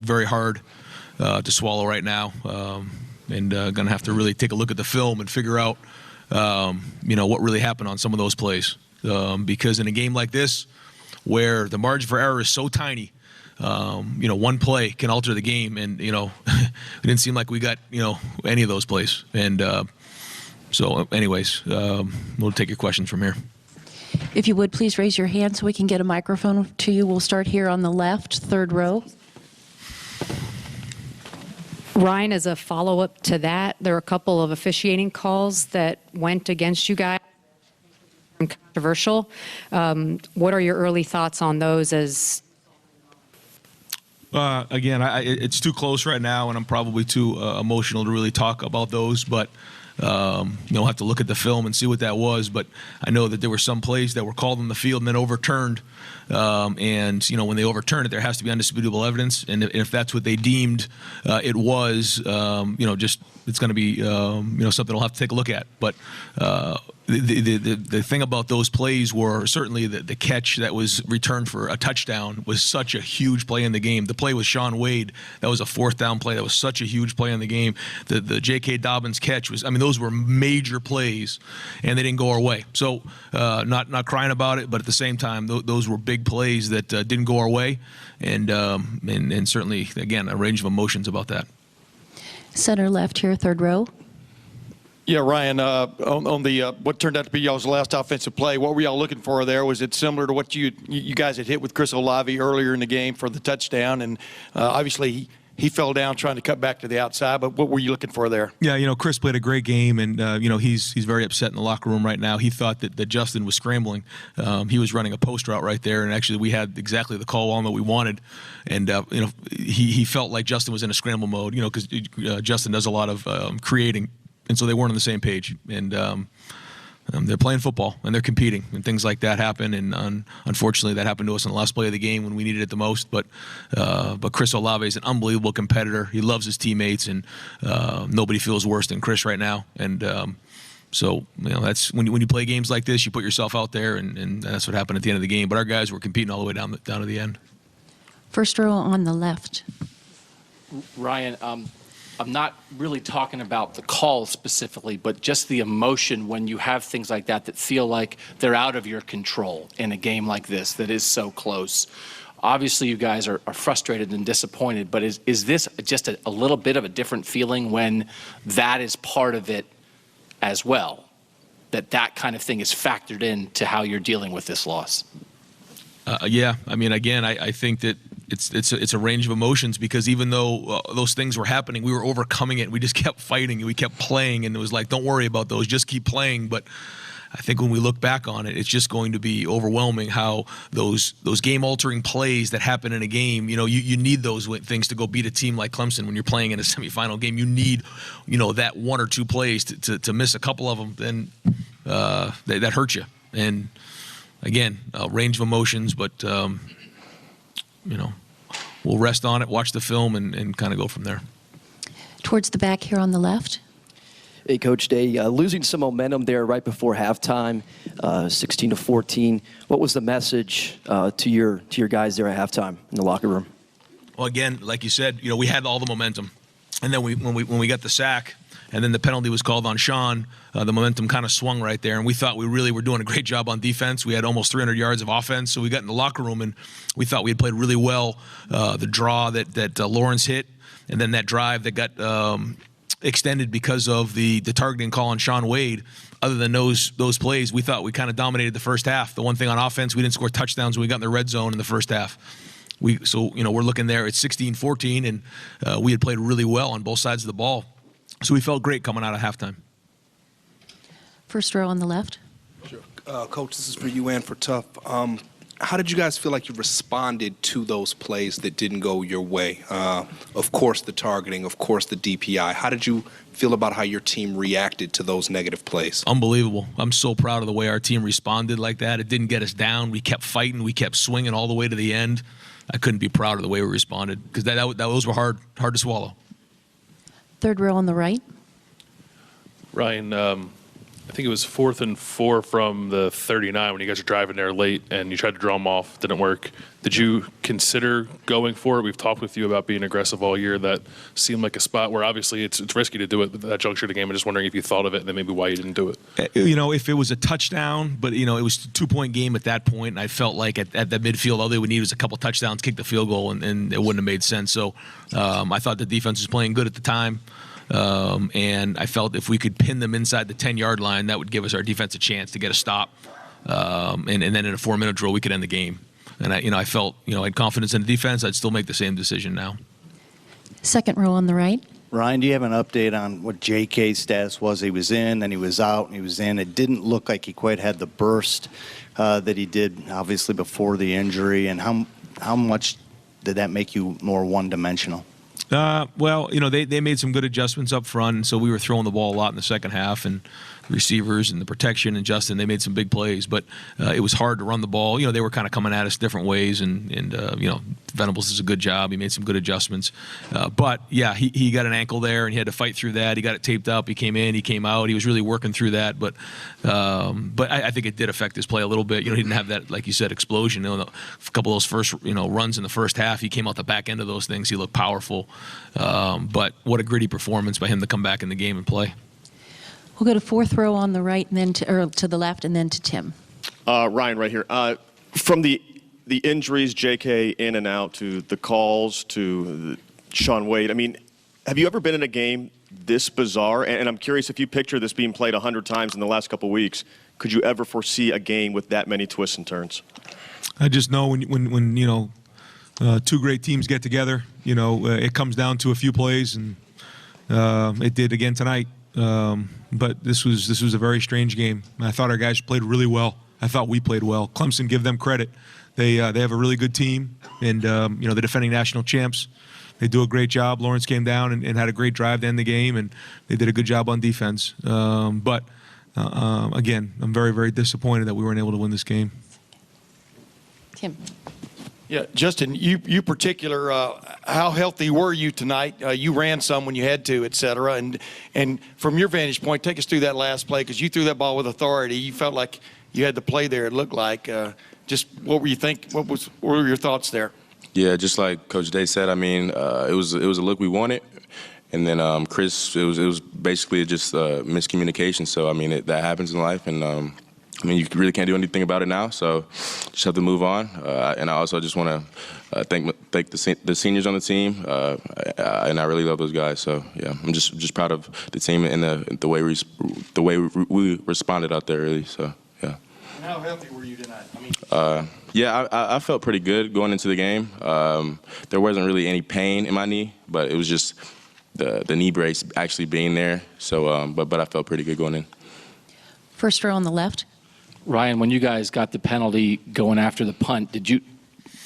very hard to swallow right now, and going to have to really take a look at the film and figure out, what really happened on some of those plays. Because in a game like this, where the margin for error is so tiny, one play can alter the game, and it didn't seem like we got any of those plays. And so, anyways, we'll take your questions from here. If you would, please raise your hand so we can get a microphone to you. We'll start here on the left, third row. Ryan, as a follow-up to that, there are a couple of officiating calls that went against you guys. Controversial. What are your early thoughts on those? Again, it's too close right now, and I'm probably too emotional to really talk about those. But we'll have to look at the film and see what that was. But I know that there were some plays that were called on the field and then overturned. And when they overturn it, there has to be undisputable evidence. And if that's what they deemed it was, it's going to be something we'll have to take a look at. But the thing about those plays were certainly the catch that was returned for a touchdown was such a huge play in the game. The play with Sean Wade, that was a fourth down play. That was such a huge play in the game. The J.K. Dobbins catch was, those were major plays, and they didn't go our way. So not crying about it, but at the same time, those were big plays that didn't go our way, and certainly, again, a range of emotions about that. Center left here, third row. Yeah, Ryan, on the what turned out to be y'all's last offensive play, what were y'all looking for there? Was it similar to what you guys had hit with Chris Olave earlier in the game for the touchdown? And obviously he fell down trying to cut back to the outside, but what were you looking for there? Yeah, Chris played a great game, and he's very upset in the locker room right now. He thought that Justin was scrambling. He was running a post route right there, and actually we had exactly the call on that we wanted. And he felt like Justin was in a scramble mode, because Justin does a lot of creating. And so they weren't on the same page, and they're playing football and they're competing, and things like that happen. And unfortunately, that happened to us in the last play of the game when we needed it the most. But Chris Olave is an unbelievable competitor. He loves his teammates, and nobody feels worse than Chris right now. And so that's when you play games like this, you put yourself out there, and that's what happened at the end of the game. But our guys were competing all the way down to the end. First row on the left. Ryan, I'm not really talking about the call specifically, but just the emotion when you have things like that feel like they're out of your control in a game like this that is so close. Obviously, you guys are frustrated and disappointed, but is this just a little bit of a different feeling when that is part of it as well, that kind of thing is factored into how you're dealing with this loss? Yeah, again, I think that it's a range of emotions, because even though those things were happening, we were overcoming it. We just kept fighting and we kept playing, and it was like, don't worry about those, just keep playing. But I think when we look back on it, it's just going to be overwhelming how those game-altering plays that happen in a game, you need those things to go beat a team like Clemson when you're playing in a semifinal game. You need, that one or two plays to miss a couple of them, then that hurt you. And again, a range of emotions, but we'll rest on it, watch the film, and kind of go from there. Towards the back here on the left. Hey, Coach Day, losing some momentum there right before halftime, 16-14. What was the message to your guys there at halftime in the locker room? Well, again, like you said, we had all the momentum, and then when we got the sack, and then the penalty was called on Sean, the momentum kind of swung right there, and we thought we really were doing a great job on defense. We had almost 300 yards of offense, so we got in the locker room, and we thought we had played really well. The draw that Lawrence hit, and then that drive that got extended because of the targeting call on Sean Wade. Other than those plays, we thought we kind of dominated the first half. The one thing on offense, we didn't score touchdowns when we got in the red zone in the first half. We're looking there at 16-14, and we had played really well on both sides of the ball. So we felt great coming out of halftime. First row on the left. Sure. Coach, this is for you and for Tough. How did you guys feel like you responded to those plays that didn't go your way? Of course, the targeting, of course, the DPI. How did you feel about how your team reacted to those negative plays? Unbelievable. I'm so proud of the way our team responded like that. It didn't get us down. We kept fighting. We kept swinging all the way to the end. I couldn't be proud of the way we responded, because those were hard to swallow. Third row on the right. Ryan, I think it was 4th and 4 from the 39 when you guys are driving there late and you tried to draw them off. Didn't work. Did you consider going for it? We've talked with you about being aggressive all year. That seemed like a spot where obviously it's risky to do it at that juncture of the game. I'm just wondering if you thought of it and then maybe why you didn't do it. If it was a touchdown, but, it was a 2-point game at that point, and I felt like at the midfield, all they would need was a couple touchdowns, kick the field goal, and it wouldn't have made sense. So I thought the defense was playing good at the time. And I felt if we could pin them inside the 10-yard line, that would give us our defense a chance to get a stop. And then in a 4-minute drill, we could end the game. And I felt, I had confidence in the defense. I'd still make the same decision now. Second row on the right. Ryan, do you have an update on what JK's status was? He was in, then he was out, and he was in. It didn't look like he quite had the burst that he did, obviously, before the injury. And how much did that make you more one-dimensional? Well, they made some good adjustments up front, and so we were throwing the ball a lot in the second half, and the receivers and the protection and Justin, they made some big plays, but it was hard to run the ball. They were kind of coming at us different ways, and Venables does a good job. He made some good adjustments. But, yeah, he got an ankle there, and he had to fight through that. He got it taped up. He came in. He came out. He was really working through that, but I think it did affect his play a little bit. He didn't have that, like you said, explosion. A couple of those first, runs in the first half, he came out the back end of those things. He looked powerful. But what a gritty performance by him to come back in the game and play. We'll go to fourth row on the right, and then to the left, and then to Tim. Ryan, right here. From the injuries, JK in and out, to the calls, to Sean Wade, have you ever been in a game this bizarre? And I'm curious, if you picture this being played 100 times in the last couple of weeks, could you ever foresee a game with that many twists and turns? I just know when two great teams get together, it comes down to a few plays, and it did again tonight. But this was a very strange game. I thought our guys played really well. I thought we played well. Clemson, give them credit. They have a really good team, and the defending national champs. They do a great job. Lawrence came down and had a great drive to end the game, and they did a good job on defense. But again, I'm very, very disappointed that we weren't able to win this game. Tim. Yeah, Justin, you particular, how healthy were you tonight? You ran some when you had to, et cetera. And from your vantage point, take us through that last play, because you threw that ball with authority. You felt like you had the play there, it looked like. Just what were you think? What were your thoughts there? Yeah, just like Coach Day said, it was a look we wanted. And then Chris, it was basically just miscommunication. So, that happens in life. And, you really can't do anything about it now, so just have to move on. And I also just want to thank the seniors on the team, and I really love those guys. So yeah, I'm just proud of the team and the way we responded out there, really. So yeah. And how healthy were you tonight? Yeah, I felt pretty good going into the game. There wasn't really any pain in my knee, but it was just the knee brace actually being there. So, but I felt pretty good going in. First row on the left. Ryan, when you guys got the penalty going after the punt, was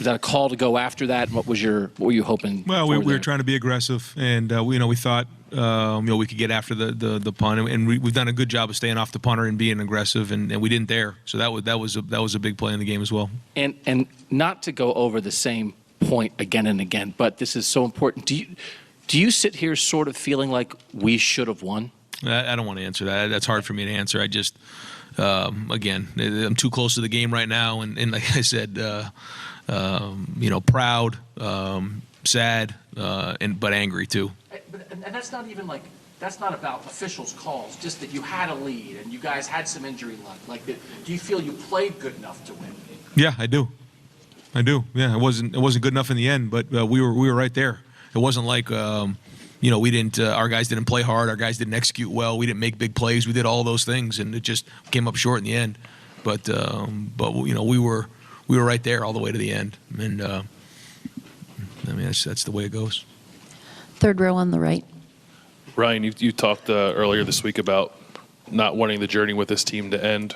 that a call to go after that? What were you hoping? Well, we were trying to be aggressive, and we thought we could get after the punt, and we've done a good job of staying off the punter and being aggressive, and we didn't dare. So that was a big play in the game as well. And not to go over the same point again and again, but this is so important. Do you sit here sort of feeling like we should have won? I don't want to answer that. That's hard for me to answer. I just. Again, I'm too close to the game right now, and like I said, proud, sad, but angry too. And that's not even that's not about officials' calls. Just that you had a lead and you guys had some injury luck. Do you feel you played good enough to win? Yeah, I do. Yeah, it wasn't good enough in the end, but we were right there. It wasn't like. We didn't. Our guys didn't play hard. Our guys didn't execute well. We didn't make big plays. We did all those things, and it just came up short in the end. But we were right there all the way to the end, and that's the way it goes. Third row on the right. Ryan, you talked earlier this week about not wanting the journey with this team to end.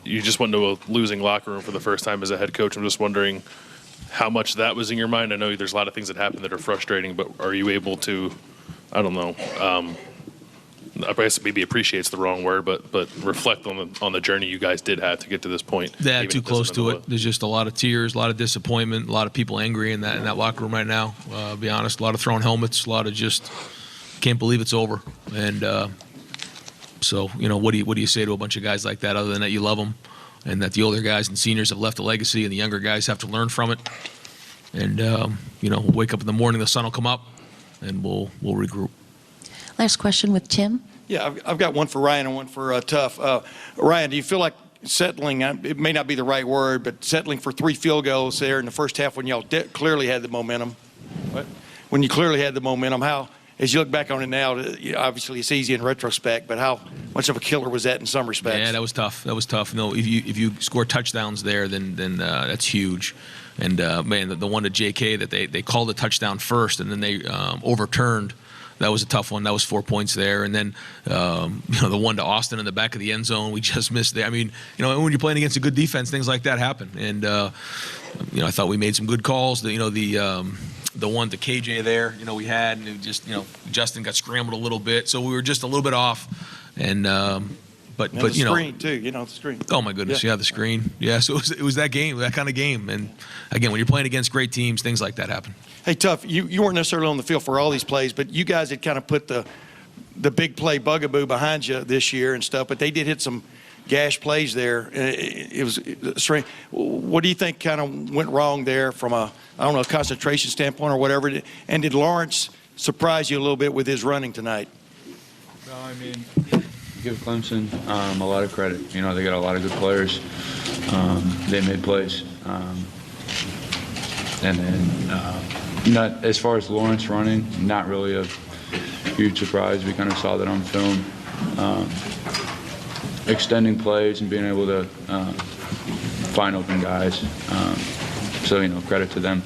You just went into a losing locker room for the first time as a head coach. I'm just wondering how much that was in your mind. I know there's a lot of things that happen that are frustrating, but are you able to, I don't know, I guess maybe appreciate's the wrong word, but reflect on the journey you guys did have to get to this point? Yeah, too close to it. There's just a lot of tears, a lot of disappointment, a lot of people angry in that locker room right now. To be honest, a lot of throwing helmets, a lot of just can't believe it's over. And So, what do you say to a bunch of guys like that other than that you love them and that the older guys and seniors have left a legacy and the younger guys have to learn from it? And, we'll wake up in the morning, the sun will come up, and we'll regroup. Last question with Tim. Yeah, I've got one for Ryan and one for Tuff. Ryan, do you feel like settling, it may not be the right word, but settling for 3 field goals there in the first half when y'all clearly had the momentum? When you clearly had the momentum, how, as you look back on it now, obviously it's easy in retrospect, but how much of a killer was that in some respects? Yeah, that was tough. No, if you score touchdowns there, then that's huge. And, man, the one to J.K. that they called a touchdown first and then they overturned, that was a tough one. That was 4 points there. And then, the one to Austin in the back of the end zone, we just missed there. I mean, when you're playing against a good defense, things like that happen. And, I thought we made some good calls. The one to KJ there, we had, and it just, Justin got scrambled a little bit. So we were just a little bit off. And, But the screen too, the screen. Oh my goodness, yeah, the screen. Yeah, so it was that game, that kind of game. And again, when you're playing against great teams, things like that happen. Hey, Tuff, you weren't necessarily on the field for all these plays, but you guys had kind of put the big play bugaboo behind you this year and stuff. But they did hit some gash plays there. It was strange. What do you think kind of went wrong there from a concentration standpoint or whatever? And did Lawrence surprise you a little bit with his running tonight? No, I mean, give Clemson a lot of credit. They got a lot of good players. They made plays. And then, not as far as Lawrence running, not really a huge surprise. We kind of saw that on film. Extending plays and being able to find open guys. So, credit to them.